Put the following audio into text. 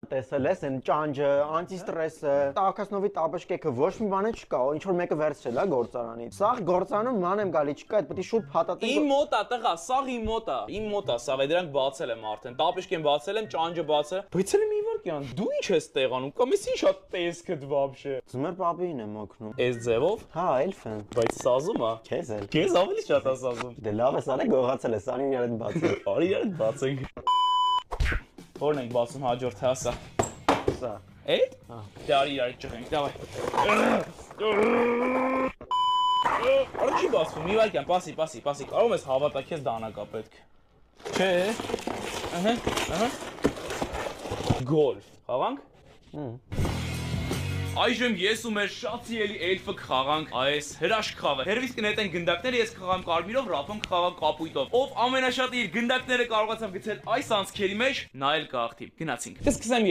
Տեսել ես այն ճանճը, անտիստրեսը, տաքասնովի տապաշկեքը ոչ մի բան չկա, ինչ որ մեկը վերցրել է գործարանից։ Սաղ գործարանում ման եմ գալի չկա, այդ պետք է շուտ փաթաթեն։ Իմ մոտ է տղա, սաղ իմ մոտ է։ Իմ մոտ է, սաղ դրանք բացել եմ արդեն։ Տապաշկեն բացել եմ, ճանճը բացել։ Բայց էլ մի վարքյան, դու ինչ ես տեղանում, կամ ես ինչ շատ տեսքդ вообще։ Ձմեր պապին եմ օգնում։ Այս ձևով։ Հա, էլֆեն։ Բայց սազում է։ Քեզ էլ։ Քեզ ավելի շատ է սազում։ Դե լավ ես արել, գողացել ես, արի իրար հետ բացել։ Արի իրար բացենք։ Որն ենք բացում հաջորդ հասա։ Սա։ Էդ։ Դե արի իրար ճղենք, դավայ։ Արի բացվում, մի վարքյան, պասի, կարող ես հավատա քեզ դանակա պետք։ Չէ։ Ահա։ Գոլֆ, խաղանք։ Այժմ ես ու մեր շատ սիրելի էլֆը կխաղանք այս հրաշք խաղը։ Հերվից կնետեն գնդակները, ես կխաղամ կարմիրով, Ռափոն կխաղա կապույտով։ Ով ամենաշատը իր գնդակները կարողացավ գցել այս անցքերի մեջ, նա էլ կհաղթի։ Գնացինք։ Կսկսեմ